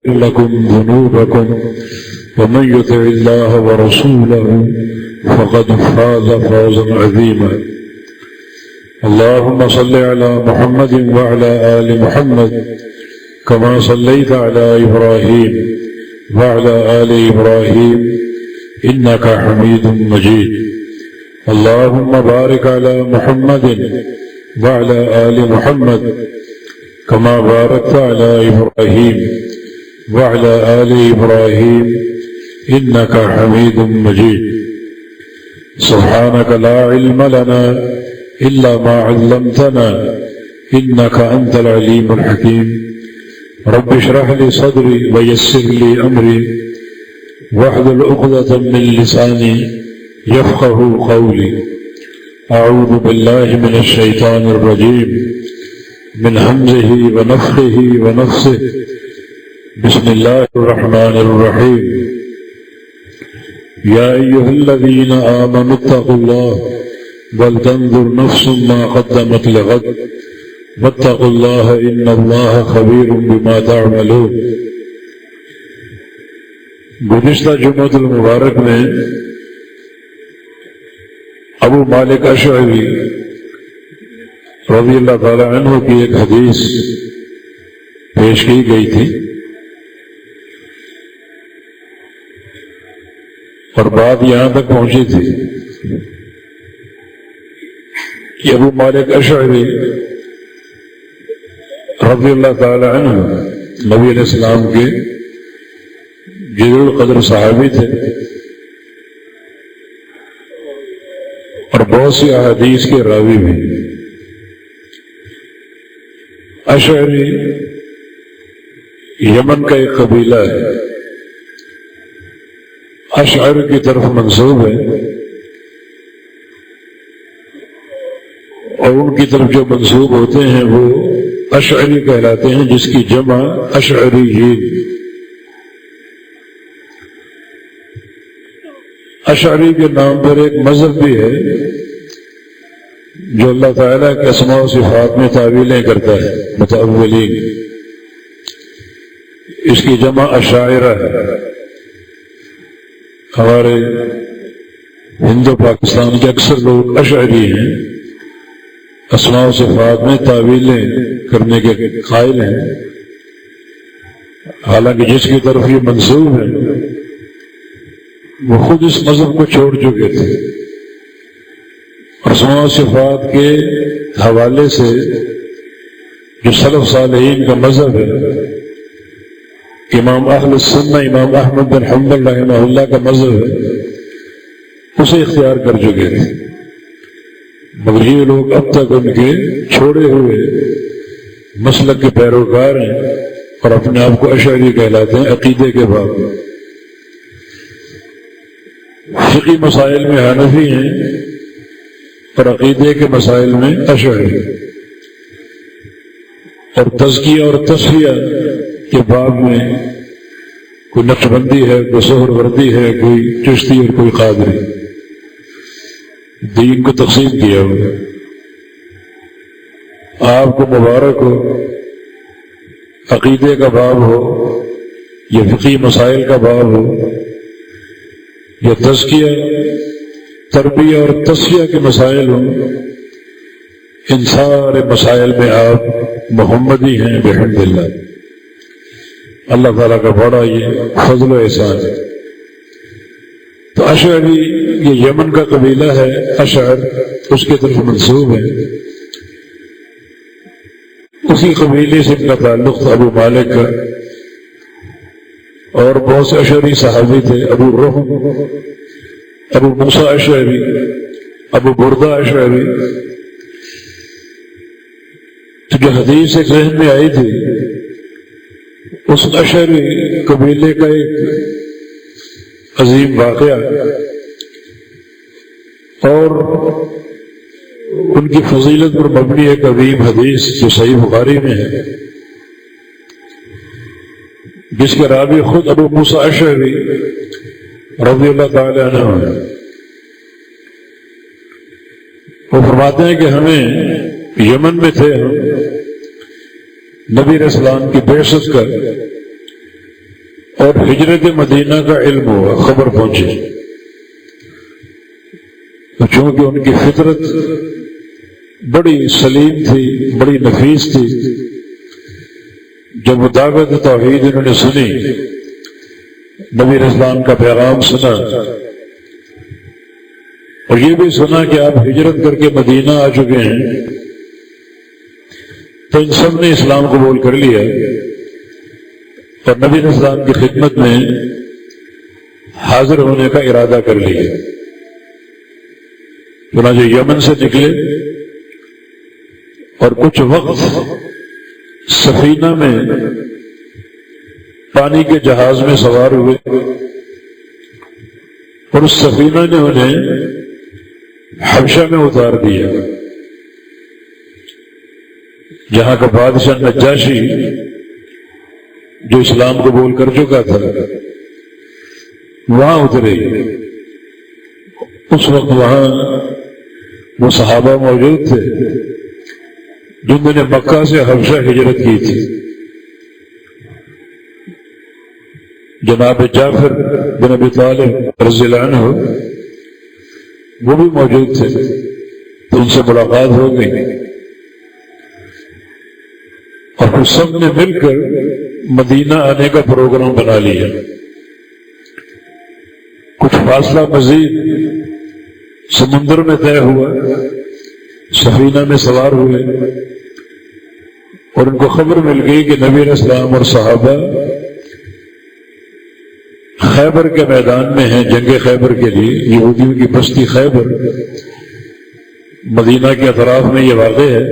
لكم ذنوبكم ومن يطع الله ورسوله فقد فاز فوزا عظيما. اللهم صل على محمد وعلى آل محمد كما صليت على إبراهيم وعلى آل إبراهيم إنك حميد مجيد. اللهم بارك على محمد وعلى آل محمد كما باركت على إبراهيم وعلى آل إبراهيم إنك حميد مجيد. سبحانك لا علم لنا إلا ما علمتنا إنك أنت العليم الحكيم. رب اشرح لي صدري ويسر لي أمري واحلل عقدة من لساني يفقه قولي. أعوذ بالله من الشيطان الرجيم من همزه ونفخه ونفثه. بسم الله الرحمن الرحيم. يا أيها الذين آمنوا اتقوا الله ولتنظر نفس ما قدمت لغد واتقوا الله إن الله خبير بما تعملون. گزشتہ جمعۃ المبارک میں ابو مالک اشعری رضی اللہ تعالی عنہ کی ایک حدیث پیش کی گئی تھی اور بات یہاں تک پہنچی تھی کہ ابو مالک اشعری رضی اللہ تعالی عنہ نبی علیہ السلام کے جلیل القدر صحابی تھے اور بہت سی احادیث کے راوی بھی. اشعری یمن کا ایک قبیلہ ہے، اشعر کی طرف منسوب ہے اور ان کی طرف جو منسوب ہوتے ہیں وہ اشعری کہلاتے ہیں، جس کی جمع اشعریین. اشعری کے نام پر ایک مذہب بھی ہے جو اللہ تعالیٰ کے اسماء و صفات میں تعویلیں کرتا ہے، متأولین. اس کی جمع اشاعرہ ہے. ہمارے ہندو پاکستان کے اکثر لوگ اشعری ہیں، اسماء و صفات میں تعویلیں کرنے کے قائل ہیں، حالانکہ جس کی طرف یہ منسوب ہے وہ خود اس مذہب کو چھوڑ چکے تھے. اسماء و صفات کے حوالے سے جو سلف صالحین کا مذہب ہے، امام اہل السنہ امام احمد بن حنبل رحمہ اللہ کا مذہب ہے، اسے اختیار کر چکے تھے. مگر یہ لوگ اب تک ان کے چھوڑے ہوئے مسلک کے پیروکار ہیں اور اپنے آپ کو اشعری کہلاتے ہیں عقیدے کے باب. فقہی مسائل میں حنفی ہیں اور عقیدے کے مسائل میں اشعری، اور تزکیہ اور تصفیہ کے باب میں کوئی نقشبندی ہے، کوئی سہروردی ہے، کوئی چشتی اور کوئی قادری. دین کو تقسیم کیا ہوا. آپ کو مبارک ہو، عقیدے کا باب ہو یا فقہی مسائل کا باب ہو یا تزکیہ تربیہ اور تصفیہ کے مسائل ہوں، ان سارے مسائل میں آپ محمدی ہیں بحمد اللہ. اللہ تعالیٰ کا بڑا یہ فضل و احسان ہے. تو اشعری یہ یمن کا قبیلہ ہے، اشعر اس کے طرف منسوب ہے. اسی قبیلے سے ان کا تعلق تھا ابو مالک کا، اور بہت سے اشعری صحابی تھے، ابو رحم، ابو موسیٰ اشعری، ابو بردہ اشعری. تو جو حدیث ایک ذہن میں آئی تھی اس اشعری قبیلے کا ایک عظیم واقعہ اور ان کی فضیلت پر مبنی ایک عظیم حدیث جو صحیح بخاری میں ہے، جس کے راوی خود ابو موسیٰ اشعری رضی اللہ تعالی عنہ ہے. وہ فرماتے ہیں کہ ہمیں یمن میں تھے، ہم نبی علیہ السلام کی بعثت کا اور ہجرت مدینہ کا علم ہوا، خبر پہنچی، تو چونکہ ان کی فطرت بڑی سلیم تھی، بڑی نفیس تھی، جب دعوت توحید انہوں نے سنی، نبی اسلام کا پیغام سنا، اور یہ بھی سنا کہ آپ ہجرت کر کے مدینہ آ چکے ہیں، تو ان سب نے اسلام قبول کر لیا اور نبی اسلام کی خدمت میں حاضر ہونے کا ارادہ کر لیا۔ چنانچہ یمن سے نکلے اور کچھ وقت سفینہ میں پانی کے جہاز میں سوار ہوئے، اور اس سفینہ نے انہیں حبشہ میں اتار دیا، جہاں کا بادشاہ نجاشی جو اسلام قبول کر چکا تھا وہاں اترے۔ اس وقت وہاں وہ صحابہ موجود تھے جنہوں نے مکہ سے حبشہ ہجرت کی تھی۔ جناب جعفر بن ابی طالب رضی اللہ عنہ وہ بھی موجود تھے، تو ان سے ملاقات ہو گئی، اور پھر سب نے مل کر مدینہ آنے کا پروگرام بنا لیا۔ کچھ فاصلہ مزید سمندر میں طے ہوا، سفینہ میں سوار ہوئے، اور ان کو خبر مل گئی کہ نبی علیہ السلام اور صحابہ خیبر کے میدان میں ہیں، جنگ خیبر کے لیے۔ یہودیوں کی بستی خیبر مدینہ کے اطراف میں یہ واقع ہے،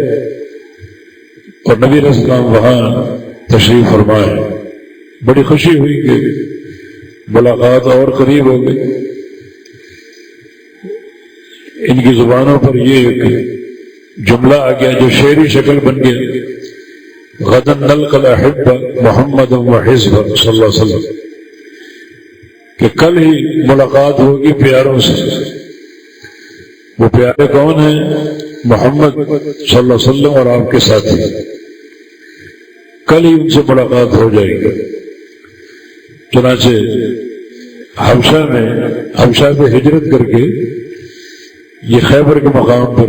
اور نبی علیہ السلام وہاں تشریف فرمائے۔ بڑی خوشی ہوئی کہ ملاقات اور قریب ہو گئی۔ ان کی زبانوں پر یہ ایک جملہ آ گیا جو شعری شکل بن گیا، غداً نلقى الأحبة محمد وحزب صلی اللہ علیہ وسلم، کہ کل ہی ملاقات ہوگی پیاروں سے۔ وہ پیارے کون ہیں؟ محمد صلی اللہ علیہ وسلم اور آپ کے ساتھی، کل ہی ان سے ملاقات ہو جائے گی۔ چنانچہ حبشہ سے ہجرت کر کے یہ خیبر کے مقام پر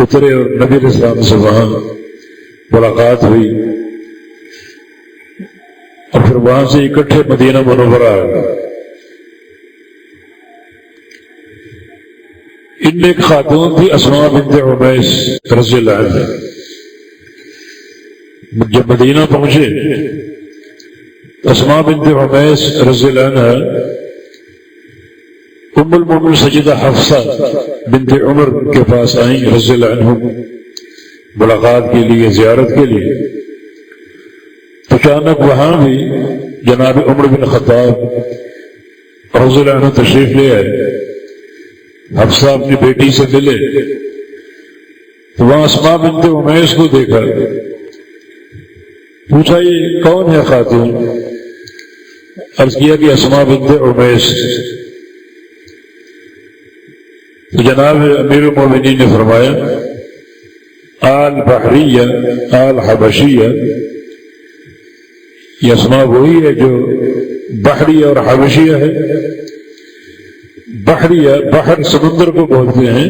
اترے، اور نبی علیہ السلام سے وہاں ملاقات ہوئی، اور پھر وہاں سے اکٹھے مدینہ منورہ آ گئے۔ ان میں ایک خاتون تھی اسماء بنت عمیس رضی اللہ عنہ۔ جب مدینہ پہنچے اسماء بنت عمیس رضی اللہ عنہ ام المؤمنین سیدہ حفصہ بنت عمر کے پاس آئیں رضی اللہ عنہ ملاقات کے لیے، زیارت کے لیے۔ تو اچانک وہاں بھی جناب عمر بن خطاب رضی اللہ عنہ تشریف لے آئے۔ حفصہ اپنی بیٹی سے ملے تو وہاں اسماء بنت عمیس کو دیکھا، پوچھا یہ کون ہے خاتون؟ عرض کیا کہ اسماء بنت عمیس۔ تو جناب امیر المومنین نے فرمایا آل بحریہ آل حبشیہ، یہ اسماء وہی ہے جو بحریہ اور حبشیہ ہے۔ بحریہ بحر سمندر کو بولتے ہیں،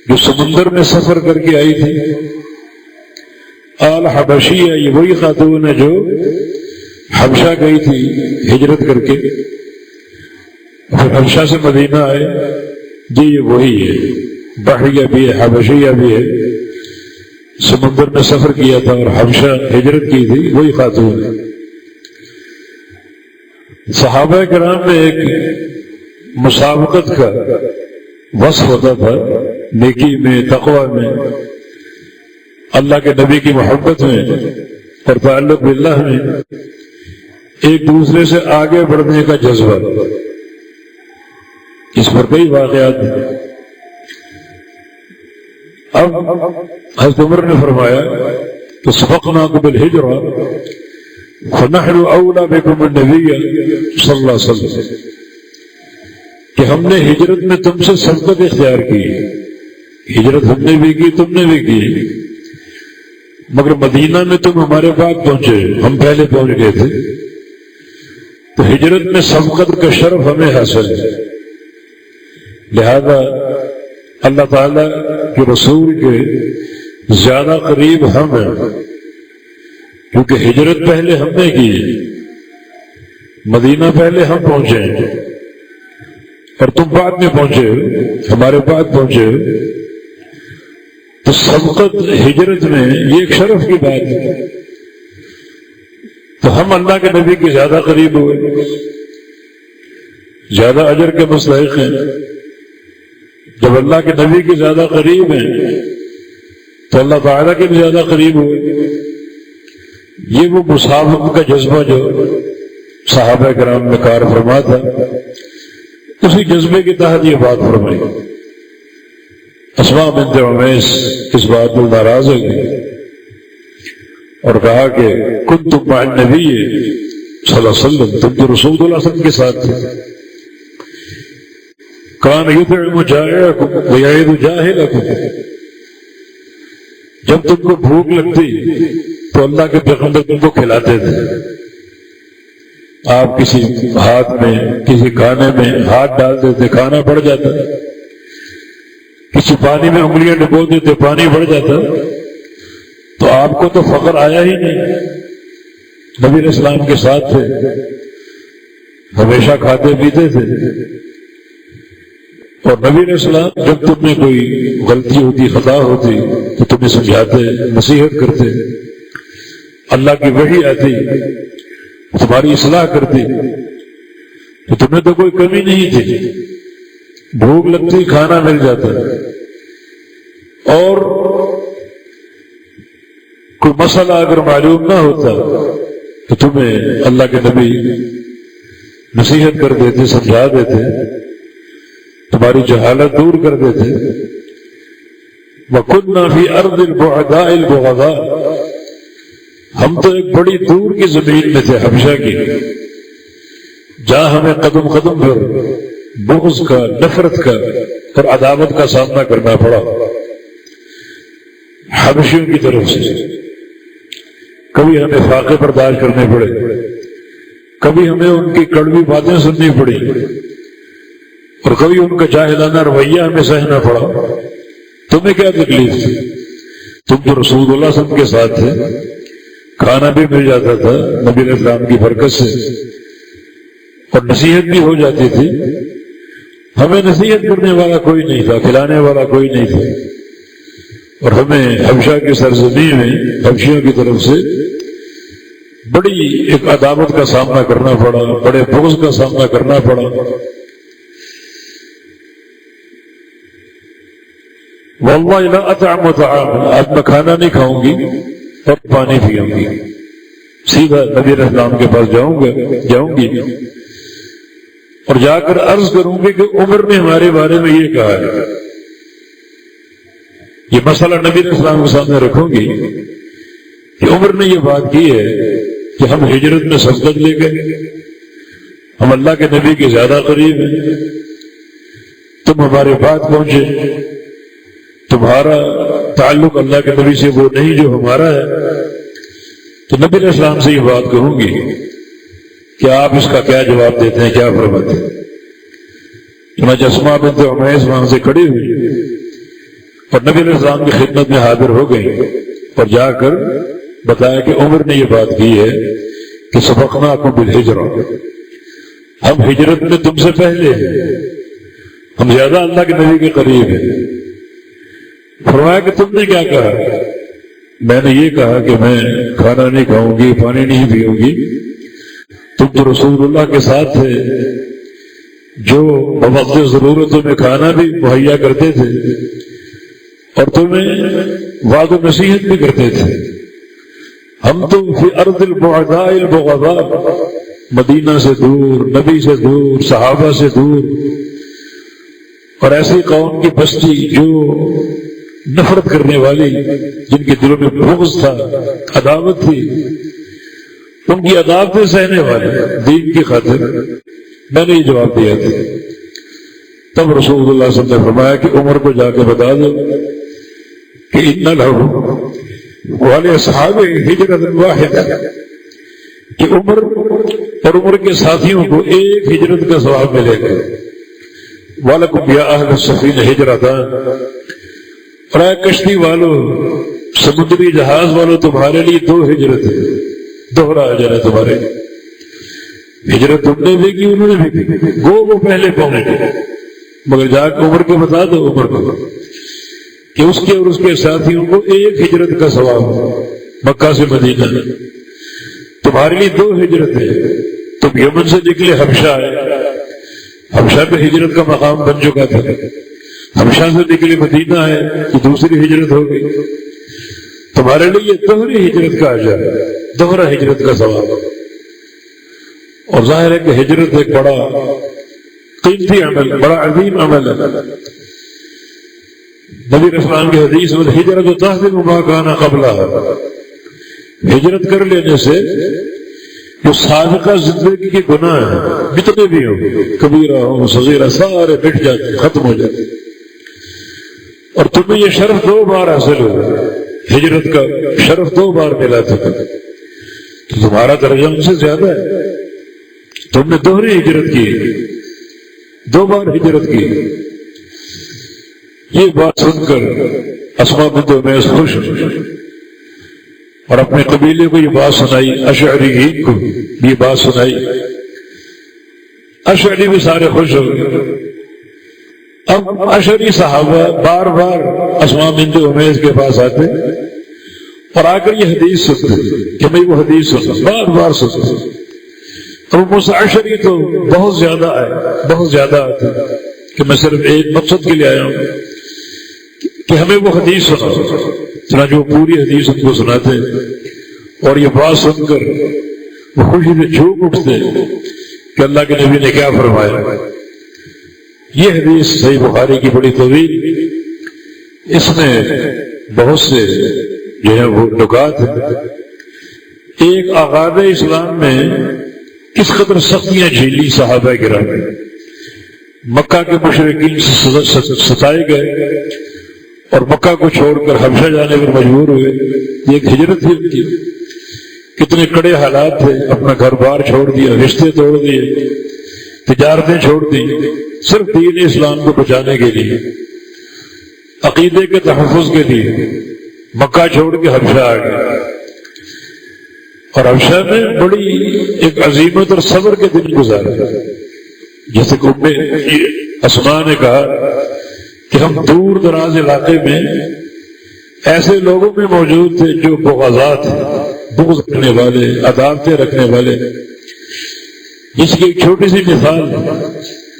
جو سمندر میں سفر کر کے آئی تھی۔ آل حبشیہ یہ وہی خاتون ہے جو حبشہ گئی تھی ہجرت کر کے، پھر حبشہ سے مدینہ آئے۔ جی یہ وہی ہے، بحریہ بھی ہے حبشیہ بھی ہے، سمندر میں سفر کیا تھا اور حبشہ ہجرت کی تھی، وہی خاتون ہے۔ صحابہ کرام میں ایک مسابقت کا وصف ہوتا تھا، نیکی میں، تقوی میں، اللہ کے نبی کی محبت میں اور تعلق باللہ میں ایک دوسرے سے آگے بڑھنے کا جذبہ۔ اس پر کئی واقعات ہیں۔ اب حضرت عمر نے فرمایا کہ سبقناکم بالہجرہ فنحن اولی بکم النبی صلی اللہ علیہ وسلم، کہ ہم نے ہجرت میں تم سے سبقت اختیار کی، ہجرت ہم نے بھی کی تم نے بھی کی، مگر مدینہ میں تم ہمارے بعد پہنچے، ہم پہلے پہنچ گئے تھے۔ تو ہجرت میں سبقت کا شرف ہمیں حاصل ہے، لہذا اللہ تعالیٰ کے رسول کے زیادہ قریب ہم ہیں، کیونکہ ہجرت پہلے ہم نے کی، مدینہ پہلے ہم پہنچے اور تم بعد میں پہنچے، ہمارے بعد پہنچے، تو سبقت ہجرت میں یہ ایک شرف کی بات ہے۔ تو ہم اللہ کے نبی کے زیادہ قریب ہوئے، زیادہ اجر کے مستحق ہیں۔ جب اللہ کے نبی کے زیادہ قریب ہیں تو اللہ تعالیٰ کے بھی زیادہ قریب ہوئے۔ یہ وہ مصاحبت کا جذبہ جو صحابہ کرام نے کار فرما تھا، اسی جذبے کے تحت یہ بات فرمائی۔ اسماء بنت عمیس اس بات پر ناراض ہو گئی اور کہا کہ کنت مع النبی صلی اللہ علیہ وسلم، تم تو رسول اللہ صلی اللہ علیہ وسلم کے ساتھ تھے، کان یطعم جائعکم ویعید جاہلکم، جب تم کو بھوک لگتی تو اللہ کے پیغمبر تم کو کھلاتے تھے۔ آپ کسی ہاتھ میں کسی کھانے میں ہاتھ ڈالتے تھے، کھانا بڑھ جاتا، کسی پانی میں انگلیاں ڈبو دیتے، پانی بڑھ جاتا، تو آپ کو تو فقر آیا ہی نہیں۔ نبی علیہ السلام کے ساتھ تھے، ہمیشہ کھاتے پیتے تھے، اور نبی علیہ السلام جب تم میں کوئی غلطی ہوتی، خطا ہوتی تو تمہیں سمجھاتے، نصیحت کرتے، اللہ کی وحی آتی تمہاری اصلاح کرتی، تو تمہیں تو کوئی کمی نہیں تھی، بھوک لگتی کھانا مل جاتا، اور کوئی مسئلہ اگر معلوم نہ ہوتا تو تمہیں اللہ کے نبی نصیحت کر دیتے، سمجھا دیتے، تمہاری جہالت دور کر دیتے۔ وَكُنَّا فِي أَرْضِ الْبُعَدَاءِ الْبُغَضَاءِ، ہم تو ایک بڑی دور کی زمین میں تھے، حبشہ کی، جہاں ہمیں قدم قدم پر بغض کا، نفرت کا اور عداوت کا سامنا کرنا پڑا حبشیوں کی طرف سے۔ کبھی ہمیں فاقے برداشت کرنے پڑے، کبھی ہمیں ان کی کڑوی باتیں سننی پڑی، اور کبھی ان کا جاہلانہ رویہ ہمیں سہنا پڑا۔ تمہیں کیا تکلیف تھی؟ تم تو رسول اللہ صلی اللہ علیہ وسلم کے ساتھ تھے، کھانا بھی مل جاتا تھا نبی علیہ السلام کی برکت سے، اور نصیحت بھی ہو جاتی تھی۔ ہمیں نصیحت کرنے والا کوئی نہیں تھا، کھلانے والا کوئی نہیں تھا، اور ہمیں حبشہ کی سرزمین میں حبشیوں کی طرف سے بڑی ایک عداوت کا سامنا کرنا پڑا، بڑے بغض کا سامنا کرنا پڑا۔ واللہ لا اطعم طعاما، آج میں کھانا نہیں کھاؤں گی اور پانی پیوں گی، سیدھا نبی علیہ السلام کے پاس جاؤں گی اور جا کر عرض کروں گی کہ عمر نے ہمارے بارے میں یہ کہا ہے۔ یہ مسئلہ نبی علیہ السلام کے سامنے رکھوں گی کہ عمر نے یہ بات کی ہے کہ ہم ہجرت میں سبقت لے گئے، ہم اللہ کے نبی کے زیادہ قریب ہیں، تم ہمارے بعد پہنچے، تمہارا تعلق اللہ کے نبی سے وہ نہیں جو ہمارا ہے۔ تو نبی علیہ السلام سے یہ بات کہوں گی کہ آپ اس کا کیا جواب دیتے ہیں، کیا فرماتے ہیں؟ چنانچہ اسماء بنت عمیس وہاں سے کھڑی ہوئی اور نبی علیہ السلام کی خدمت میں حاضر ہو گئی اور جا کر بتایا کہ عمر نے یہ بات کی ہے کہ سبقناکم بالہجرہ، ہم ہجرت میں تم سے پہلے ہیں، ہم زیادہ اللہ کے نبی کے قریب ہیں۔ فرمایا کہ تم نے کیا کہا؟ میں نے یہ کہا کہ میں کھانا نہیں کھاؤں گی، پانی نہیں پیوں گی۔ تم تو رسول اللہ کے ساتھ تھے جو بوقت ضرورتوں میں کھانا بھی مہیا کرتے تھے اور تمہیں وعد و نصیحت بھی کرتے تھے۔ ہم تو فی ارض البعداء البغضاء، مدینہ سے دور، نبی سے دور، صحابہ سے دور، اور ایسی قوم کی بستی جو نفرت کرنے والی، جن کے دلوں میں بغض تھا، عداوت تھی، ان کی عداوتیں سہنے والے دین کی خاطر میں نے یہ جواب دیا تھا۔ تب رسول اللہ صلی اللہ علیہ وسلم نے فرمایا کہ عمر کو جا کے بتا دو کہ ان لہو ولی اصحاب ہجرۃ واحدہ، کہ عمر اور عمر کے ساتھیوں کو ایک ہجرت کا ثواب ملے گا۔ وَلَكُمْ يَا أَهْلَ السَّفِينَةِ هِجْرَتَانِ، اور اے کشتی والو، سمندری جہاز والو، تمہارے لیے 2 ہجرت ہے، دوہرا اجر ہے تمہارے لیے۔ ہجرت تم نے بھی کی، انہوں نے بھی کی، وہ پہلے پہنچ گئے، مگر جا کے عمر کو بتا دو، عمر کو کہ اس کے اور اس کے ساتھیوں کو ایک ہجرت کا ثواب مکہ سے مدینہ، تمہارے لیے 2 ہجرت ہے۔ تم یمن سے نکلے حبشہ آئے، حبشہ پہ ہجرت کا مقام بن چکا تھا، حبشہ سے نکلے مدینہ ہے تو دوسری ہجرت ہو گئی۔ تمہارے لیے یہ دوہری ہجرت کا اجر ہے، دوہرا ہجرت کا ثواب۔ اور ظاہر ہے کہ ہجرت ایک بڑا قیمتی عمل، بڑا عظیم عمل ہے۔ نبی علیہ السلام کی حدیث میں ہجرت تہدم ما کان قبلھا، ہجرت کر لینے سے جو سابقہ زندگی کے گناہ ہیں جتنے بھی ہوں، کبیرہ ہوں صغیرہ، سارے مٹ جاتے، ختم ہو جاتے، اور تمہیں یہ شرف 2 بار حاصل ہوا، ہجرت کا شرف 2 بار ملا تھا، تو تمہارا درجہ ان سے زیادہ ہے۔ تم نے دوہری ہجرت کی، 2 بار ہجرت کی۔ یہ بات سن کر اسماء بنت امیس خوش اور اپنے قبیلے کو یہ بات سنائی، اشعری کو یہ بات سنائی، اشعری بھی سارے خوش ہو گئے۔ اب اشعری صحابہ بار بار اسماء بنت امیس کے پاس آتے اور آ کر یہ حدیث سنتے کہ میں وہ حدیث سنتا، بار بار سنتا۔ اور مجھ سے اشعری تو بہت زیادہ آئے، بہت زیادہ آتے کہ میں صرف ایک مقصد کے لیے آیا ہوں کہ ہمیں وہ حدیث سنا۔ چنانچہ وہ پوری حدیث ان کو سناتے اور یہ بات سن کر وہ خوشی سے جھوم اٹھتے کہ اللہ کے نبی نے کیا فرمایا۔ یہ حدیث صحیح بخاری کی بڑی طویل، اس میں بہت سے جو ہے وہ نکات ہیں۔ ایک آغاز اسلام میں کس قدر سختیاں جھیلی صحابہ کرام، مکہ کے مشرکین سے ستائے گئے اور مکہ کو چھوڑ کر حبشہ جانے پر مجبور ہوئے۔ یہ ایک ہجرت تھی ان کی، کتنے کڑے حالات تھے، اپنا گھر بار چھوڑ دیا، رشتے توڑ دیے، تجارتیں چھوڑ دی، صرف دین اسلام کو بچانے کے لیے، عقیدے کے تحفظ کے لیے مکہ چھوڑ کے حبشہ آ گئے۔ اور حبشہ میں بڑی ایک عظیمت اور صبر کے دن گزارے، جیسے کہ اسماء نے کہا کہ ہم دور دراز علاقے میں ایسے لوگوں میں موجود تھے جو بغضات، بغض رکھنے والے، عداوتیں رکھنے والے۔ اس کی ایک چھوٹی سی مثال،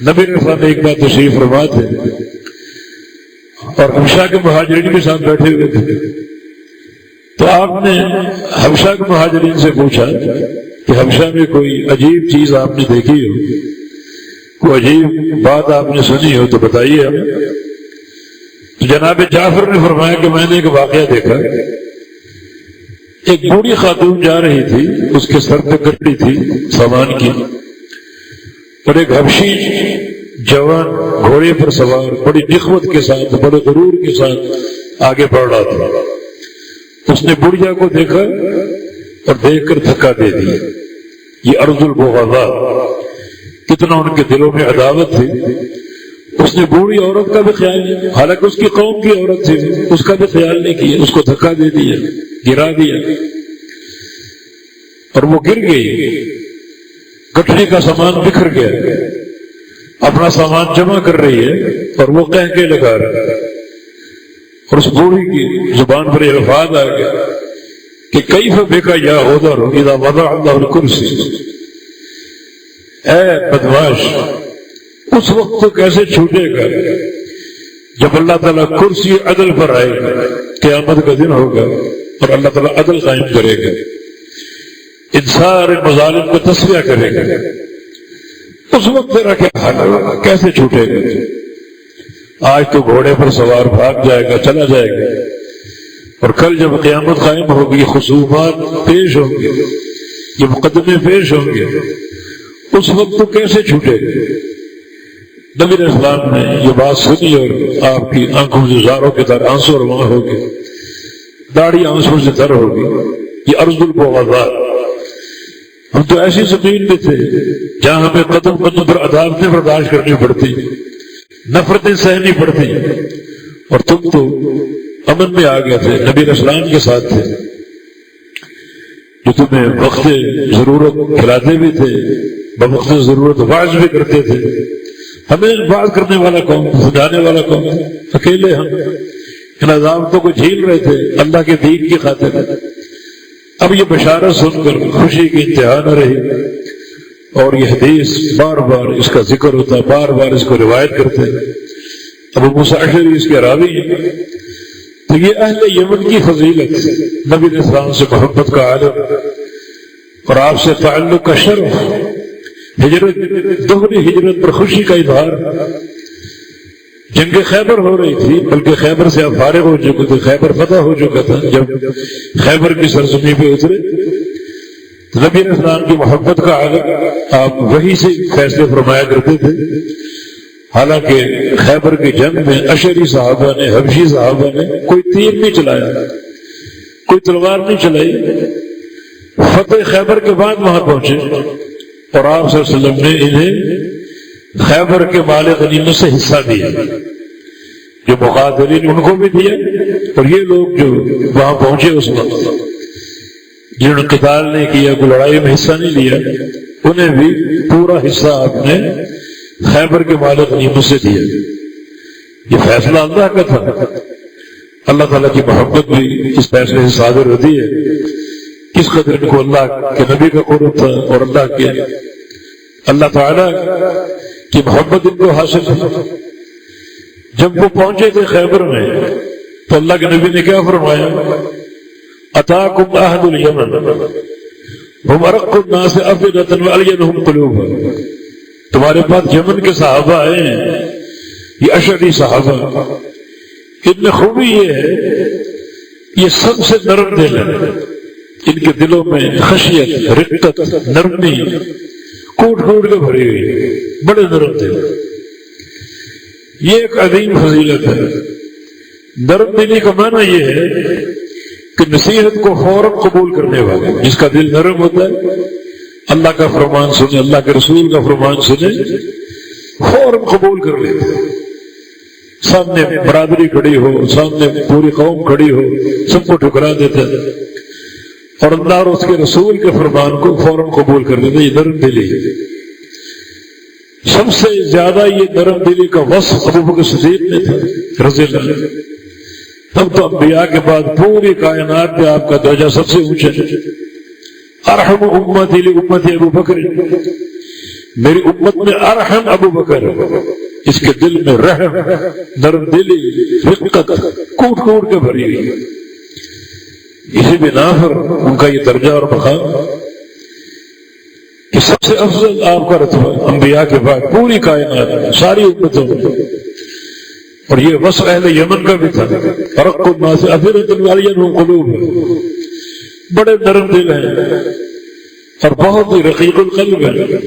نبی علیہ السلام ایک بار تشریف فرما تھے اور حبشہ کے مہاجرین کے ساتھ بیٹھے ہوئے تھے، تو آپ نے حبشہ کے مہاجرین سے پوچھا کہ حبشہ میں کوئی عجیب چیز آپ نے دیکھی ہو، کوئی عجیب بات آپ نے سنی ہو تو بتائیے ہمیں۔ تو جناب جعفر نے فرمایا کہ میں نے ایک واقعہ دیکھا، ایک بوڑھی خاتون جا رہی تھی، اس کے سر پہ گٹی تھی سامان کی، اور ایک حبشی جوان گھوڑے پر سوار بڑی نخوت کے ساتھ، بڑے غرور کے ساتھ آگے بڑھ رہا تھا۔ اس نے بڑھیا کو دیکھا اور دیکھ کر دھکا دے دیا۔ یہ ارض البغضاء، کتنا ان کے دلوں میں عداوت تھی۔ اس نے بوڑھی عورت کا بھی خیال نہیں، حالانکہ اس کی قوم کی عورت تھی، اس کا بھی خیال نہیں کیا، اس کو دھکا دے دیا، گرا دیا، اور وہ گر گئی۔ گٹھڑی کا سامان بکھر گیا، اپنا سامان جمع کر رہی ہے اور وہ کہہ کے لگا رہا ہے، اور اس بوڑھی کی زبان پر یہ الفاظ آ گیا کہ کیف بکا یا غدر اذا وضع اللہ الکرسی، اے بدماش اس وقت تو کیسے چھوٹے گا جب اللہ تعالیٰ کرسی عدل پر آئے گا، قیامت کا دن ہوگا اور اللہ تعالیٰ عدل قائم کرے گا، ان سارے مظالم کو تصفیہ کرے گا، اس وقت تیرا کیا حال ہوگا، کیسے چھوٹے گا؟ آج تو گھوڑے پر سوار بھاگ جائے گا، چلا جائے گا، اور کل جب قیامت قائم ہوگی، خصومات پیش ہوں گے، یہ مقدمے پیش ہوں گے، اس وقت تو کیسے چھوٹے گا؟ نبی علیہ السلام نے یہ بات سنی اور آپ کی آنکھوں سے زاروں کے در آنسو رواں ہو گئے، داڑھی آنسوں سے تر ہوگی۔ یہ ارض البغضاء، ہم تو ایسی زمین میں تھے جہاں ہمیں قدم قدم پر عدالتیں برداشت کرنی پڑتی، نفرتیں سہنی پڑتی، اور تم تو امن میں آ گئے تھے، نبی اسلام کے ساتھ تھے جو تمہیں وقت ضرورت کھلاتے بھی تھے، بوقت ضرورت واعظ بھی کرتے تھے۔ ہمیں واعظ کرنے والا کون، سمجھانے والا کون؟ اکیلے ہم ان عذابوں کو جھیل رہے تھے اللہ کے دین کی خاطر۔ اب یہ بشارت سن کر خوشی کی انتہا نہ رہی، اور یہ حدیث بار بار اس کا ذکر ہوتا، بار بار اس کو روایت کرتے۔ ابو موسیٰ اشعری اس کے راوی ہیں۔ تو یہ اہل یمن کی فضیلت، نبی علیہ السلام سے محبت کا عالم اور آپ سے تعلق کا شرف، ہجرت، دوہری ہجرت پر خوشی کا اظہار۔ جنگ خیبر ہو رہی تھی، بلکہ خیبر سے آپ فارغ ہو چکے تھے، خیبر فتح ہو چکا تھا۔ جب خیبر کی سرزمین پہ اترے تو نبی علیہ السلام کی محبت کا عالم، آپ وہی سے فیصلے فرمایا کرتے تھے۔ حالانکہ خیبر کی جنگ میں اشعری صحابہ نے، حبشی صحابہ نے کوئی تیر نہیں چلایا، کوئی تلوار نہیں چلائی۔ فتح خیبر کے بعد وہاں پہنچے اور آپ صلی اللہ علیہ وسلم نے انہیں خیبر کے مال غنیمت سے حصہ دیا، جو مقاتلین ان کو بھی دیا، اور یہ لوگ جو وہاں پہنچے اس وقت جنہوں نے قتال نہیں کیا، کوئی لڑائی میں حصہ نہیں لیا، انہیں بھی پورا حصہ آپ نے خیبر کے مال غنیمت سے دیا۔ یہ فیصلہ اللہ کا تھا، اللہ تعالیٰ کی محبت بھی اس فیصلے سے صادر ہوتی ہے۔ کس قدر ان کو اللہ کے نبی کا قرب تھا اور اللہ تعالیٰ کی محبت ان کو حاصل تھی۔ جب وہ پہنچے تھے خیبر میں تو اللہ کے نبی نے کیا فرمایا؟ اتاکم اہل الیمن ہم ارق الناس افئدۃ والینہم قلوبا، تمہارے پاس یمن کے صحابہ آئے ہیں، یہ اشعری صحابہ، ان میں خوبی یہ ہے یہ سب سے نرم دل ہے، ان کے دلوں میں خشیت، رقت، نرمی کوٹ کوٹ کے بھری ہوئی، بڑے نرم دل۔ یہ ایک عظیم فضیلت ہے۔ نرم دلی کا معنی یہ ہے کہ نصیحت کو فوراً قبول کرنے والے، جس کا دل نرم ہوتا ہے، اللہ کا فرمان سنے، اللہ کے رسول کا فرمان سنے، فوراً قبول کر لیتے۔ سامنے برادری کھڑی ہو، سامنے پوری قوم کھڑی ہو، سب کو ٹھکرا دیتے ہیں، اور اللہ اور اس کے رسول کے فرمان کو فوراً قبول کر لیتے۔ یہ نرم دلی ہے۔ سب سے زیادہ یہ نرم دلی کا وصف ابو بکر صدیق میں تھا رضی اللہ عنہ۔ تب تو انبیاء کے بعد پوری کائنات میں آپ کا درجہ سب سے اونچا ہے۔ ارحم امتی لامتی ابو بکر، میری امت میں ارحم ابو بکر، اس کے دل میں رحم، نرم دلی، رقت کوٹ کوٹ کے بھری ہوئی۔ اسی بنا پر ان کا یہ درجہ اور مقام کہ سب سے افضل آپ کا رتبہ انبیاء کے بعد پوری کائنات ساری امتوں میں، اور یہ وصف اہل یمن کا بھی تھا۔ ارق الناس افئدۃ والینہم قلوبا، بڑے نرم دل ہیں اور بہت ہی رقیق القلب ہیں،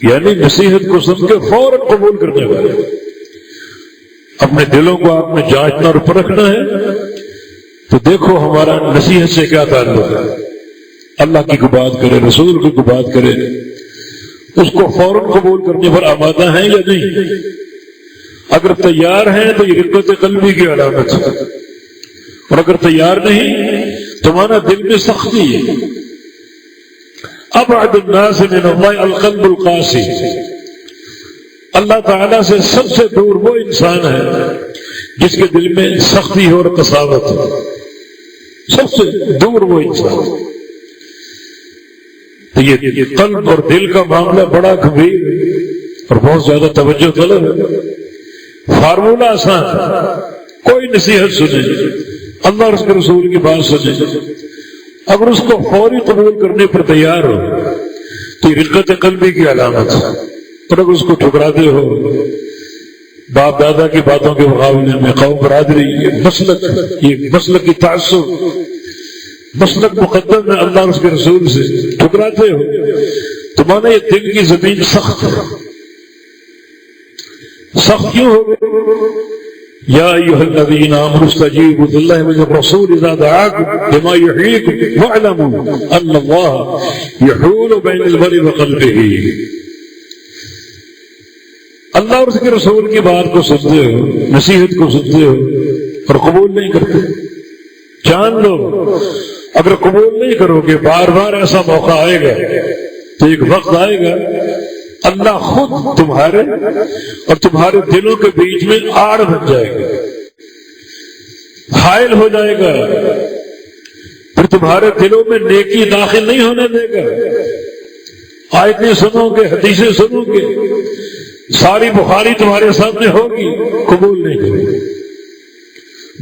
یعنی نصیحت کو سن کے فوراً قبول کرنے والے۔ اپنے دلوں کو آپ نے جانچنا اور پرکھنا ہے تو دیکھو ہمارا نصیحت سے کیا تعلق ہے۔ اللہ کی کو بات کرے، رسول کی کو بات کرے، اس کو فوراً قبول کرنے پر آمادہ ہیں یا نہیں؟ اگر تیار ہیں تو یہ رقت قلبی کی علامت ہے، اور اگر تیار نہیں تمہارا دل میں سختی ہے۔ ابعد الناس من اللہ القلب القاسی، اللہ تعالیٰ سے سب سے دور وہ انسان ہے جس کے دل میں سختی ہو اور قساوت ہو، سب سے دور وہ انسان۔ تو یہ قلب اور دل کا معاملہ بڑا گمبھیر اور بہت زیادہ توجہ طلب ہے۔ فارمولہ آسان ہے، کوئی نصیحت سنے، اللہ اور اس کے رسول کی بات سنے، اگر اس کو فوری قبول کرنے پر تیار ہو تو یہ رقت قلبی کی علامت ہے، اور اگر اس کو ٹھکراتے ہو باپ دادا کی باتوں کے مقابلے میں قوم برادری، یہ مسلک کی تعصب، مسلک مقدم ہے اللہ اور اس کے رسول سے، ٹھکراتے ہو تو مانا یہ دل کی زمین سخت ہے۔ سخت کیوں ہو گئی؟ یا ایھا الذین آمنوا استجیبوا للہ وللرسول اذا دعاکم لما یحییکم واعلموا ان اللہ یحول بین المرء وقلبہ. اللہ اور اس کے رسول کی بات کو سنتے ہو، نصیحت کو سنتے ہو اور قبول نہیں کرتے. جان لو اگر قبول نہیں کرو گے بار بار ایسا موقع آئے گا تو ایک وقت آئے گا اللہ خود تمہارے اور تمہارے دلوں کے بیچ میں آڑ بن جائے گا، حائل ہو جائے گا، پھر تمہارے دلوں میں نیکی داخل نہیں ہونے دے گا. آیتیں سنو گے، حدیثیں سنو گے، ساری بخاری تمہارے سامنے ہوگی، قبول نہیں کرو گے.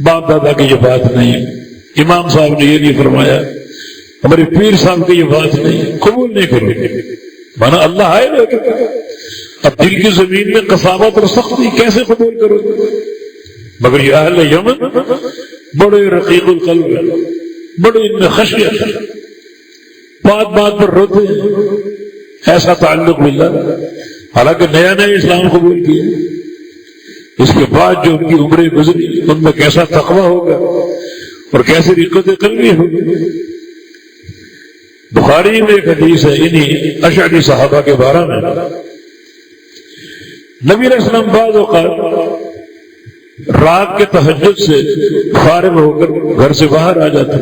باپ دادا کی یہ بات نہیں، امام صاحب نے یہ نہیں فرمایا، ہمارے پیر صاحب کی یہ بات نہیں، قبول نہیں کرو گے. مانا اللہ آئے گا. اب دل کی زمین میں قساوت اور سختی کیسے قبول کرو گے؟ مگر یہ اہل یمن بڑے رقیق القلب ہیں، بڑے ان میں خشیت، بات بات پر روتے ہیں. ایسا تعلق ملا، حالانکہ نیا نیا اسلام قبول کیا، اس کے بعد جو ان کی عمریں گزری ان میں کیسا تقویٰ ہوگا اور کیسی رقت قلبی ہوگی. بخاری میں ایک حدیث ہے انہی اشعری صحابہ کے بارے میں. نبی علیہ السلام بعض اوقات رات کے تہجد سے فارغ ہو کر گھر سے باہر آ جاتے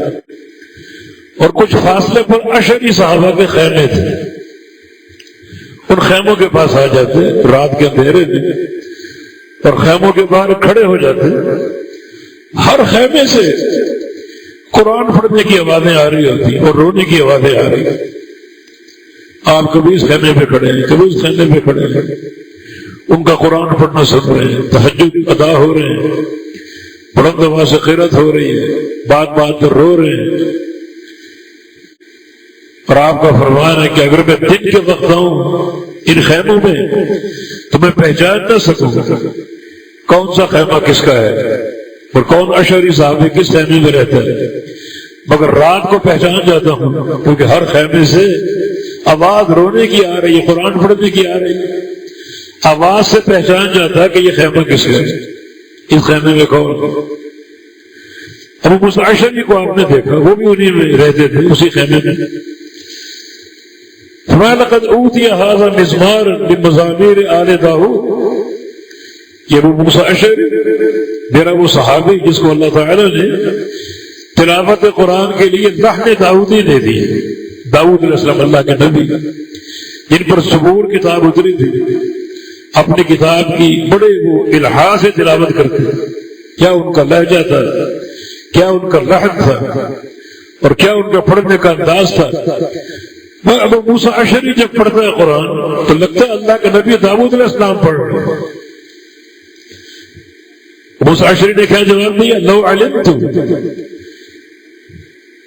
اور کچھ فاصلے پر اشعری صحابہ کے خیمے تھے. ان خیموں کے پاس آ جاتے رات کے اندھیرے میں اور خیموں کے باہر کھڑے ہو جاتے. ہر خیمے سے قرآن پڑھنے کی آوازیں آ رہی ہوتی اور رونے کی آوازیں آ رہی. آپ کبھی اس خیمے پہ کھڑے ہیں، کبھی اس خیمے پہ کھڑے ہیں، ان کا قرآن پڑھنا سن رہے ہیں، تہجد ادا ہو رہے ہیں، بلند آواز سے قرات ہو رہی ہے، بات بات پر رو رہے ہیں. اور آپ کا فرمان ہے کہ اگر میں دن کے وقت آؤں ان خیموں میں تو میں پہچان نہ سکوں کون سا خیمہ کس کا ہے اور کون اشعری صاحب کس خیمے میں رہتا ہے، مگر رات کو پہچان جاتا ہوں کیونکہ ہر خیمے سے آواز رونے کی آ رہی ہے، قرآن پڑھنے کی آ رہی ہے. آواز سے پہچان جاتا ہے کہ یہ خیمہ کس کا ہے، اس خیمے میں کون. ابو موسیٰ اشعری کو آپ نے دیکھا، وہ بھی انہی میں رہتے تھے، اسی خیمے میں. لقد اوتی هذا مزمار بمزامیر آل داؤد. یہ ابو موسیٰ اشعری میرا وہ صحابی جس کو اللہ تعالیٰ نے تلاوت قرآن کے لیے لحن داؤدی دے دی. داؤد علیہ السلام اللہ کے نبی جن پر زبور کتاب اتری تھی، اپنی کتاب کی بڑے وہ الہا سے تلاوت کرتے. کیا ان کا لہجہ تھا، کیا ان کا لحن تھا اور کیا ان کا پڑھنے کا انداز تھا. ابو موسیٰ اشعری جب پڑھتا ہے قرآن تو لگتا ہے اللہ کے نبی داؤد علیہ السلام پڑھ رہے ہیں. موسیٰ اشعری نے کیا جواب دیا؟ لو علمت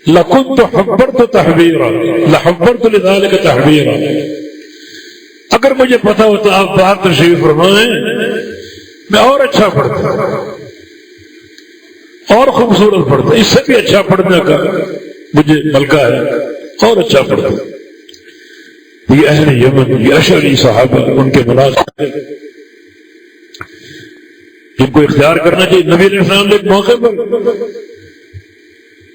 لکنت حبرت تحبیرا لحبرت لذلك تحبیرا. اگر مجھے پتا ہوتا آپ باہر تشریف فرمائیں میں اور اچھا پڑھتا، اور خوبصورت پڑھتا، اس سے بھی اچھا پڑھنے کا مجھے ملکہ ہے، اور اچھا پڑھتا. یہ اہل یمن، یہ اشعری صحابہ، ان کے مناظر جن کو اختیار کرنا چاہیے. نبی علیہ السلام نے ایک موقع پر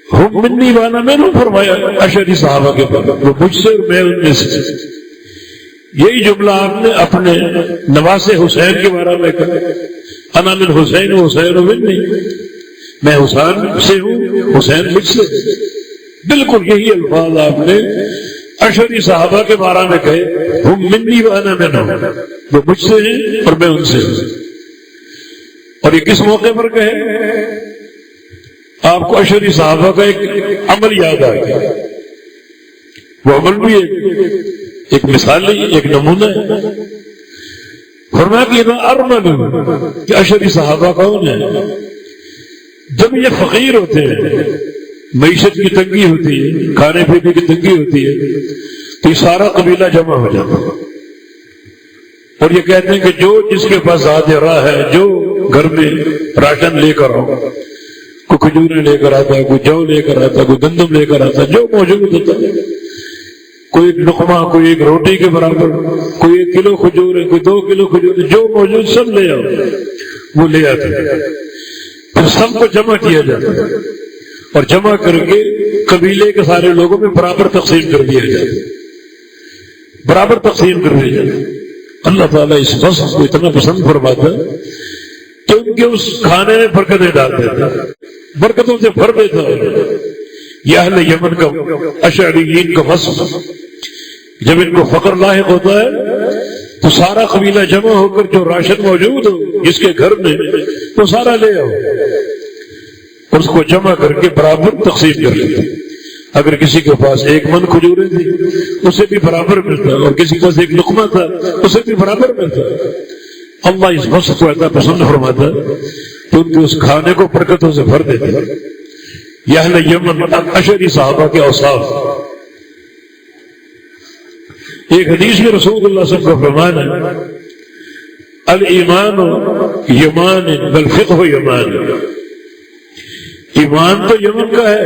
ہم منی وانا میں نے فرمایا اشعری صحابہ کے پر، وہ مجھ سے اور میں ان میں سے. یہی جملہ آپ نے اپنے نواسے حسین کے بارے میں کہا، انا من حسین و حسین منی، میں حسین سے ہوں، حسین مجھ سے. بالکل یہی الفاظ آپ نے اشعری صحابہ کے بارے میں کہے، ہم منی وانا منہم، وہ مجھ سے ہیں اور میں ان سے ہوں. اور یہ کس موقع پر کہے؟ آپ کو اشعری صحابہ کا ایک عمل یاد آ گیا. وہ عمل بھی ایک مثالی، ایک نمونہ ہے. فرمایا کہ اذا ارمل، کہ اشعری صحابہ کون ہے؟ جب یہ فقیر ہوتے ہیں، معیشت کی تنگی ہوتی ہے، کھانے پینے کی تنگی ہوتی ہے، تو یہ سارا قبیلہ جمع ہو جاتا ہے اور یہ کہتے ہیں کہ جو جس کے پاس زیادہ راہ ہے، جو گھر میں راشن لے کر آؤ، کوئی کھجوریں لے کر آتا ہے، کوئی جو لے کر آتا ہے، کوئی گندم لے کر آتا ہے، جو موجود ہوتا ہے، کوئی ایک لقمہ، کوئی ایک روٹی کے برابر، کوئی 1 کلو کھجور ہے، کوئی 2 کلو کھجور ہے، جو موجود سب لے آؤ، وہ لے آتے ہیں. پھر سب کو جمع کیا جاتا ہے اور جمع کر کے قبیلے کے سارے لوگوں میں برابر تقسیم کر دیا جاتا ہے، برابر تقسیم کر دیا جاتا ہے۔ اللہ تعالیٰ اس وصف کو اتنا پسند فرماتا ہے کہ ان کے اس کھانے میں برکتیں ڈال دیتا ہے، برکتوں سے بھر دیتا ہے۔ یہ اہل یمن کا اشعریین کا وصف، جب ان کو فقر لاحق ہوتا ہے تو سارا قبیلہ جمع ہو کر جو راشن موجود ہو جس کے گھر میں وہ سارا لے آؤ اور اس کو جمع کر کے برابر تقسیم کر لیتے۔ اگر کسی کے پاس 1 من کھجوریں تھی اسے بھی برابر ملتا، اور کسی کے پاس 1 لقمہ تھا اسے بھی برابر ملتا۔ اللہ اس وصف کو ایسا پسند فرماتا کہ ان کے اس کھانے کو برکتوں سے بھر دیتے۔ یہ اہل یمن اشعری صحابہ کے اوصاف۔ ایک حدیث میں رسول اللہ صلی اللہ علیہ وسلم کا فرمان ہے، الایمان یمان والفقہ یمان۔ ایمان تو یمن کا ہے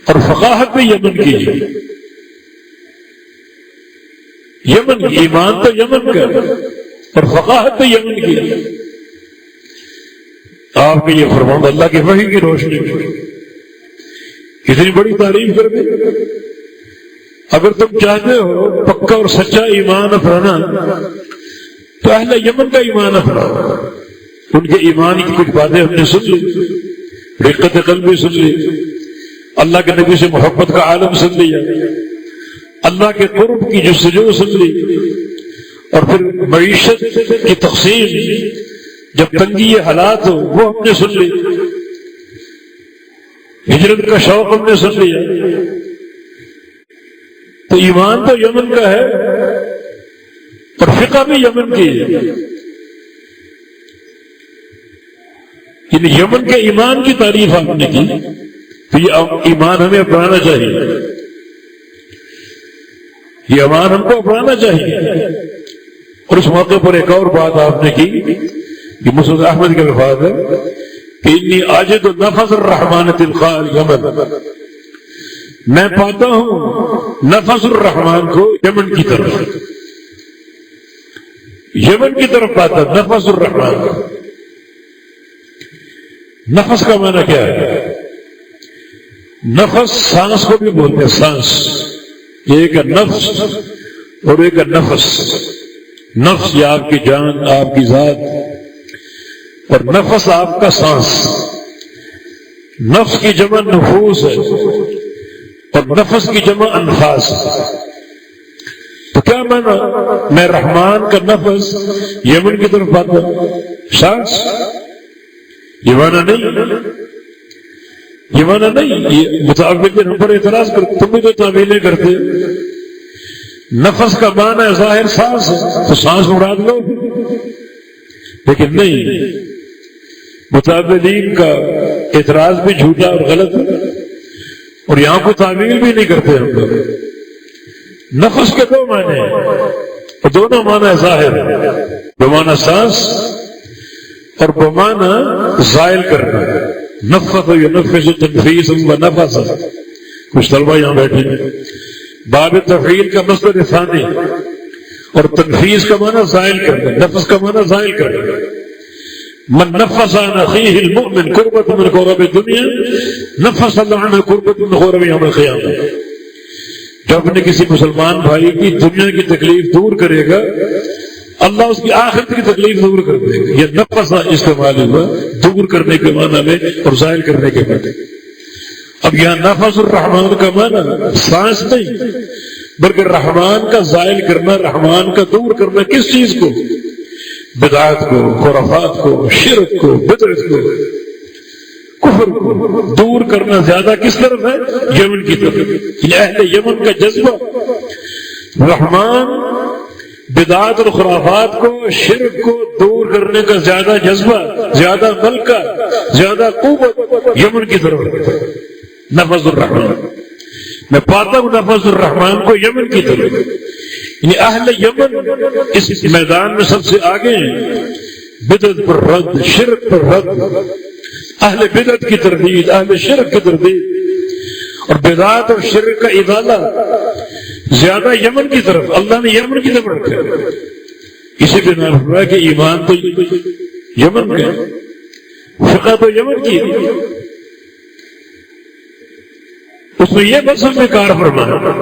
اور فقاہت بھی یمن کی ہے۔ یمن کی ایمان تو یمن کا ہے اور فقاہت تو یمن کی ہے۔ آپ نے یہ فرمان اللہ کی وحی کی روشنی میں اتنی بڑی تعریف کر دی۔ اگر تم چاہتے ہو پکا اور سچا ایمان اپنانا تو اہل یمن کا ایمان اپناؤ۔ ان کے ایمان کی کچھ باتیں ہم نے سن لی، رقت قلب بھی سن لی، اللہ کے نبی سے محبت کا عالم سن لیا، اللہ کے قرب کی جستجو سن لی، اور پھر معیشت کی تقسیم جب تنگی حالات ہو وہ ہم نے سن لی، ہجرت کا شوق ہم نے سن لیا۔ تو ایمان تو یمن کا ہے اور فقہ بھی یمن کی ہے۔ یعنی یمن کے ایمان کی تعریف آپ نے کی، تو یہ ایمان ہمیں اپنانا چاہیے، یہ ایمان ہم کو اپنانا چاہیے۔ اور اس موقع پر ایک اور بات آپ نے کی کہ مسعود احمد کے الفاظ ہے کہ انی اجد نفس الرحمن تلقاء الیمن، میں پاتا ہوں نفس الرحمن کو یمن کی طرف، یمن کی طرف پاتا نفس الرحمن کو۔ نفس کا معنی کیا ہے؟ نفس سانس کو بھی بولتے ہیں، سانس۔ ایک ہے نفس اور ایک ہے نفس۔ نفس یہ آپ کی جان، آپ کی ذات، اور نفس آپ کا سانس۔ نفس کی جمع نفوس ہے اور نفس کی جمع انفاس۔ تو کیا معنی؟ میں رحمان کا نفس یمن کی طرف پاتا ہوں، سانس۔ یہ معنی نہیں، یہ معنی نہیں، یہ متعلق ہم پر اعتراض کرتے، تم بھی تو تعویلیں کرتے۔ نفس کا معنی ہے ظاہر سانس ہے، تو سانس مراد لو، لیکن نہیں، متعلقین کا اعتراض بھی جھوٹا اور غلط ہے، اور یہاں کو تعویل بھی نہیں کرتے ہم لوگ۔ نفس کے 2 معنی ہیں اور دونوں معنی ظاہر ہے، بمعنی سانس اور بمعنی زائل کرنا۔ نفس ینفس تنفیس و نفس۔ کچھ طلبہ یہاں بیٹھے ہیں، باب تفعیل کا مصدر ثانی اور تنفیس کا معنی زائل کرنا، نفس کا معنی زائل کرنا۔ من نفس عن اخیہ المؤمن قربۃ من قرب الدنیا نفس اللہ عنہ قربۃ من قرب یوم القیامہ۔ جو اپنے کسی مسلمان بھائی کی دنیا کی تکلیف دور کرے گا اللہ اس کی آخرت کی تکلیف دور کر دے گا۔ یہ نفس استعمال ہوا دور کرنے کے معنی میں اور زائل کرنے کے معنی۔ اب یہاں نفس الرحمان کا معنی سانس نہیں بلکہ رحمان کا زائل کرنا، رحمان کا دور کرنا۔ کس چیز کو؟ بدعات کو، خرافات کو، شرک کو، بدعت کو، کفر کو دور کرنا زیادہ کس طرف ہے؟ یمن کی طرف۔ یہ اہل یمن کا جذبہ، رحمان بدعات اور خرافات کو، شرک کو دور کرنے کا زیادہ جذبہ، زیادہ ملکہ، زیادہ قوت یمن کی طرف ہے۔ نفس الرحمان، میں پاتا ہوں نفس الرحمان کو یمن کی طرف۔ یعنی اہل یمن اس میدان میں سب سے آگے ہیں، بدعت پر رد، شرک پر رد، اہل بدعت کی تردید، اہل شرک کی تردید، اور بدعات اور شرک کا ازالہ زیادہ یمن کی طرف۔ اللہ نے یمن کی طرف رکھا، اسی بنا ہوا کہ ایمان تو یمن کا ہے، فقہ تو یمن کی ہے، اس میں یہ مذہب میں کار فرمایا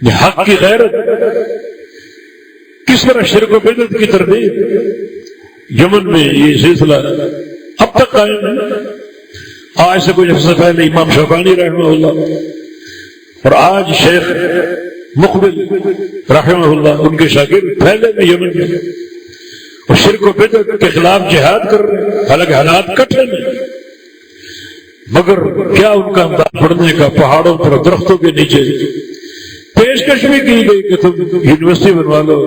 کہ حق کی غیرت کس طرح شرک و بدعت کی تردید یمن میں یہ سلسلہ اب تک قائم ہے۔ آج سے کچھ عرصہ پہلے امام شوکانی رحمہ اللہ اور آج شیخ مقبل رحمہ اللہ ان کے شاگرد پہلے میں یمن میں اور شرک و بدعت کے خلاف جہاد کر رہے ہیں، حالانکہ حالات کٹھن ہیں، مگر کیا ان کا انداز پڑھنے کا پہاڑوں پر درختوں کے نیچے پیشکش بھی کی گئی کہ تم یونیورسٹی بنوا لو،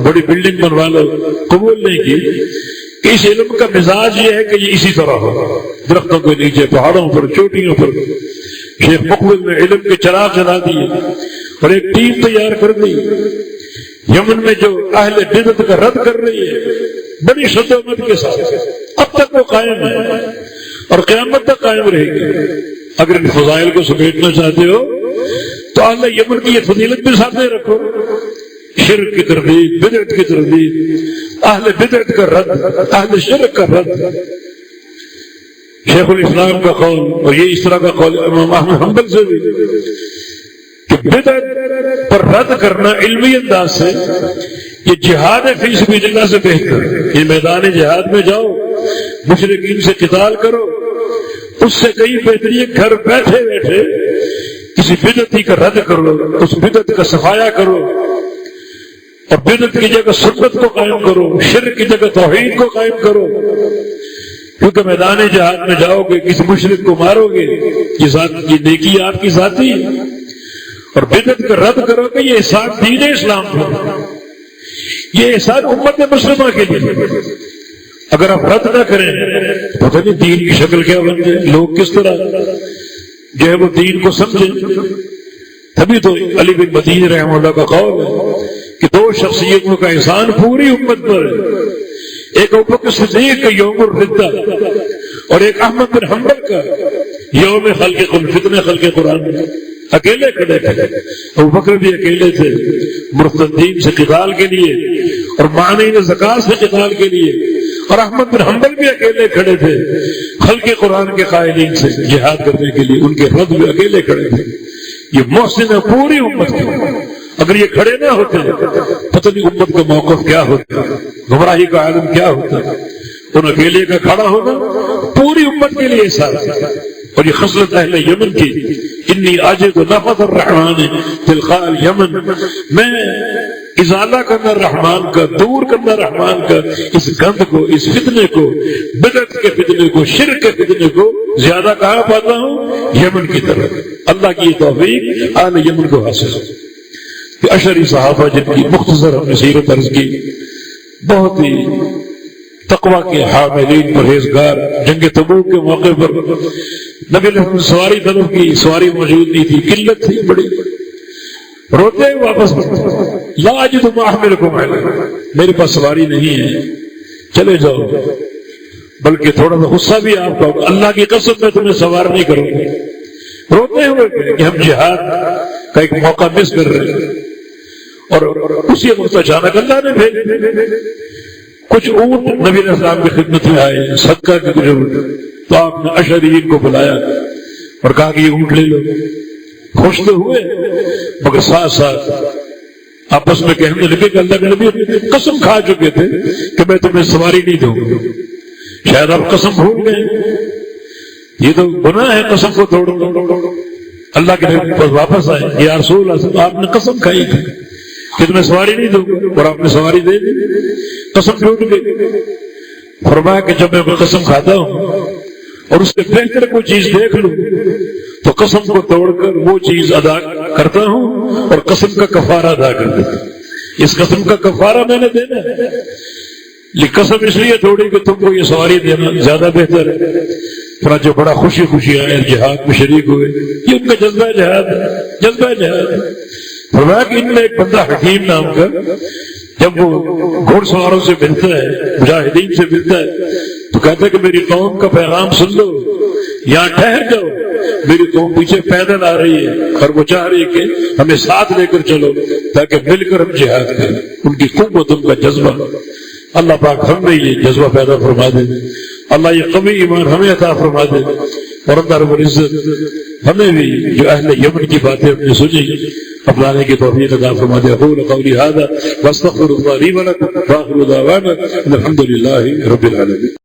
بڑی بلڈنگ بنوا لو، قبول نہیں کی۔ اس علم کا مزاج یہ ہے کہ یہ اسی طرح ہو، درختوں کے نیچے، پہاڑوں پر، چوٹیوں پر۔ شیخ مقبل نے علم کے چراغ جلا دیے اور ایک ٹیم تیار کر دی یمن میں جو اہل بدعت کا رد کر رہی ہے بڑی شدت کے ساتھ، اب تک وہ قائم ہے اور قیامت تک قائم رہے گی۔ اگر ان فضائل کو سمیٹنا چاہتے ہو تو اہل یمن کی یہ فضیلت بھی سامنے رکھو، شرک کی تردید، بدعت کی تردید، اہل بدعت کا رد، اہل شرک کا رد۔ شیخ الاسلام کا قول اور یہ اس طرح کا قول امام احمد حنبل سے بھی کہ بدعت پر رد کرنا علمی انداز سے یہ جہاد فی سبیل اللہ سے بہتر ہے۔ یہ میدان جہاد میں جاؤ، مشرکین سے قتال کرو، اس سے کئی بہترین گھر بیٹھے بیٹھے کسی بدعتی کا رد کرو، اس بدعت کا صفایا کرو اور بدعت کی جگہ سنت کو قائم کرو، شرک کی جگہ توحید کو قائم کرو۔ کیونکہ میدان جہاد میں جاؤ گے، کسی مشرک کو مارو گے، یہ نیکی آپ کی ذاتی ہے، اور بدعت کا رد کرو گے، یہ احسان دین اسلام ہے، یہ احسان امت مسلمہ کے لیے۔ اگر آپ رد نہ کریں پتہ نہیں دین کی شکل کیا بن جائے، لوگ کس طرح جو ہے وہ دین کو سمجھیں۔ تبھی تو علی بن مدینی رحمہ اللہ کا قول ہے کہ دو شخصیتوں کا احسان پوری امت پر ہے، ایک ابوبکر صدیق کا یوم الردہ اور ایک احمد بن حنبل کا یوم خلق الفتنہ خلق قرآن میں اکیلے کھڑے تھے۔ ابوبکر بھی اکیلے تھے مرتدین سے قتال کے لیے اور مانعین زکات سے قتال کے لیے، اور احمد بن حنبل بھی اکیلے کھڑے تھے خلق قرآن کے قائلین سے جہاد کرنے کے لیے، ان کے رد بھی اکیلے کھڑے تھے۔ یہ محسن ہے پوری امت کی، اگر یہ کھڑے نہ ہوتے پتہ نہیں امت کا موقف کیا ہوتا، گمراہی کا عالم کیا ہوتا۔ ان اکیلے کا کھڑا ہونا پوری امت کے لیے ساتھ، اور یہ خصلت اہل یمن کی، انی اجد نفث الرحمن تلقاء الیمن، میں ازالہ کرنا رحمان کا، دور کرنا رحمان کا اس گند کو، اس فتنے کو، بدعت کے فتنے کو، شرک کے فتنے کو زیادہ کہاں پاتا ہوں؟ یمن کی طرف۔ اللہ کی توفیق اہل یمن کو حاصل ہے کہ اشری صحابہ جن کی مختصر ہم نے سیرت عرض کی، بہت ہی تقویٰ کے حاملین پرہیزگار، جنگ تبوک کے موقع پر نبی علیہ وسلم سواری طلب کی، سواری موجود نہیں تھی، قلت تھی بڑی، روتے واپس لا اجد ما احملکم علیہ، میرے پاس سواری نہیں ہے، چلے جاؤ۔ بلکہ تھوڑا سا غصہ بھی آپ کا، اللہ کی قسم میں تمہیں سوار نہیں کروں گا، روتے ہوئے کہ ہم جہاد کا ایک موقع مس کر رہے ہیں۔ اور اسی وقت اچانک اللہ نے بھیجے کچھ اونٹ نبی علیہ السلام کی خدمت میں آئے، صدقہ کی ضرورت، تو آپ نے اشعریین کو بلایا اور کہا کہ یہ اونٹ لے لو۔ خوش تو ہوئے مگر ساتھ ساتھ آپس میں کہنے لگے کہ اللہ کے نبی قسم کھا چکے تھے کہ میں تمہیں سواری نہیں دوں گا، شاید آپ قسم بھول گئے، یہ تو گناہ ہے قسم کو توڑنا۔ اللہ کے نبی بس واپس آئے، یا رسول اللہ آپ نے قسم کھائی تھی کہ تمہیں سواری نہیں دوں گا، اور آپ نے سواری دے دی، قسم ٹوٹ گئی۔ فرمایا کہ جب میں قسم کھاتا ہوں اور اس سے بہتر کوئی چیز دیکھ لوں تو قسم کو توڑ کر وہ چیز ادا کرتا ہوں اور قسم کا کفارہ ادا کر دیتا ہوں۔ اس قسم کا کفارہ میں نے دینا ہے، یہ قسم اس لیے توڑی کہ تم کو یہ سواری دینا زیادہ بہتر ہے۔ چنانچہ بڑا خوشی خوشی آئے، جہاد میں شریک ہوئے، یہ ان کا جذبہ جہاد ہے، جذبہ جہاد ہے۔ فرمایا کہ ان میں ایک بندہ حکیم نام کا جب وہ گھوڑ سواروں سے ملتا ہے، مجاہدین سے ملتا ہے، تو کہتا ہے کہ میری قوم کا پیغام سن لو، یہاں ٹھہر جاؤ، میری قوم پیچھے پیدل آ رہی ہے اور وہ چاہ رہی ہے کہ ہمیں ساتھ لے کر چلو تاکہ مل کر ہم جہاد کریں۔ ان کی قوت، ان کا جذبہ، اللہ پاک ہم میں یہ جذبہ پیدا فرما دے۔ اللہ یہ قوی ایمان ہمیں عطا فرما دے، اور اللہ رب العزت ہمیں بھی جو اہل یمن کی باتیں اپنی سنی اپنانے کی توفیق عطا فرما دے۔ اقول قولی ھذا واستغفر اللہ لی ولکم وآخر دعوانا الحمد للہ رب العالمین۔